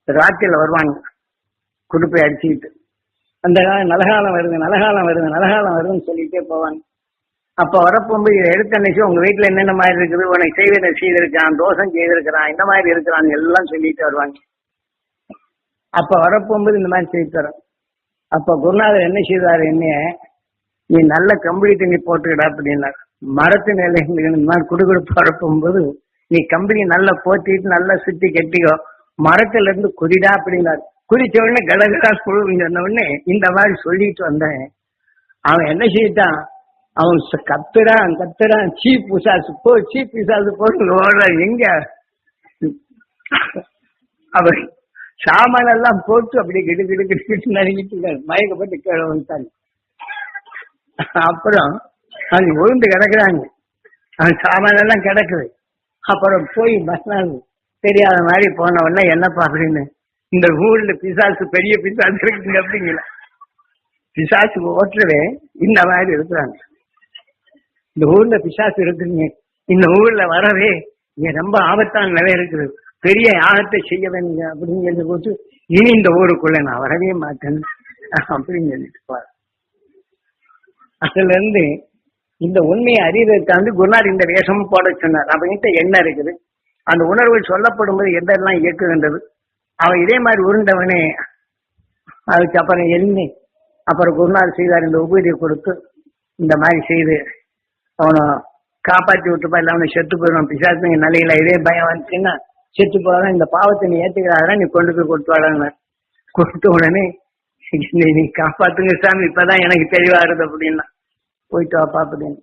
ராத்திரில வருவாங்க குடுப்பை அடிச்சுக்கிட்டு. அந்த காலம் நலகாலம் வருது நலகாலம் வருது நலகாலம் வருதுன்னு சொல்லிட்டே போவாங்க. அப்ப வரப்போகும்போது இதை எடுத்த அன்னைக்கு உங்க வீட்டுல என்னென்ன மாதிரி இருக்குது, உனக்கு செய்வதை செய்திருக்கான், தோஷம் செய்திருக்கிறான், இந்த மாதிரி இருக்கிறான் எல்லாம் சொல்லிட்டு வருவாங்க. அப்ப வரப்போகும்போது இந்த மாதிரி செய்து தரோம். அப்ப குருநாதர் என்ன செய்தாரு, என்னைய நீ நல்ல கம்பளி தண்ணி போட்டுக்கிடா அப்படின்னாரு. மரத்து நிலை இந்த மாதிரி குடுகுடுப்பு வரப்போகும்போது நீ கம்பளி நல்லா போத்திட்டு நல்லா சுத்தி கட்டிக்கோ, மரத்துல இருந்து குதிடா அப்படின்னாரு. குறிச்ச உடனே கடகடா சொன்ன உடனே இந்த மாதிரி சொல்லிட்டு வந்தேன். அவன் என்ன செய்யிட்டான், அவன் கத்துறான் சீப் பிசாசு போ சீப் பிசாசு போட்டு ஓடுற. எங்க அவன் சாமான எல்லாம் போட்டு அப்படி கிடு கிடு கிட்டு நறுங்கிட்டு மயக்கப்பட்டு கீழே வந்துட்டாங்க. அப்புறம் அது விழுந்து கிடக்குறாங்க, அவன் சாமான எல்லாம் கிடக்குது. அப்புறம் போய் மறுநாள் தெரியாத மாதிரி போன உடனே என்னப்பா அப்படின்னு, இந்த ஊர்ல பிசாசு பெரிய பிசாசு இருக்குங்க அப்படிங்கள. பிசாசு ஓட்டுறவே இந்த மாதிரி இருக்கிறாங்க. இந்த ஊர்ல பிசாசு இருக்குங்க, இந்த ஊர்ல வரவே இங்க ரொம்ப ஆபத்தான நிலை இருக்குது, பெரிய ஆபத்தை செய்ய வேணுங்க அப்படின்னு சொல்லி போட்டு இனி இந்த ஊருக்குள்ள நான் வரவே மாட்டேன் அப்படின்னு சொல்லிட்டு பாரு. அதுல இருந்து இந்த உண்மையை அறிவதற்காண்டு குருநாதர் இந்த வேஷமும் போட சொன்னார். அவங்கிட்ட என்ன இருக்குது, அந்த உணர்வுகள் சொல்லப்படும் போது எதெல்லாம் இயக்குகின்றது, அவன் இதே மாதிரி உருண்டவனே. அதுக்கப்புறம் எண்ணி அப்புறம் குருநாதர் செய்தார், இந்த உபதியை கொடுத்து இந்த மாதிரி செய்து அவனை காப்பாற்றி விட்டுப்பா, இல்லை அவனை செத்து போயிடுவான், பிசாசுங்க நிலையில இதே பயம் வந்துச்சுன்னா செத்து போதான், இந்த பாவத்தை நீ ஏற்றுக்கிறாதான் நீ கொண்டு போய் கொடுத்து வாடாங்க. கொடுத்த உடனே நீ காப்பாத்துங்க சாமி, இப்பதான் எனக்கு தெளிவாருது அப்படின்னா போயிட்டு வாப்பா அப்படின்னு.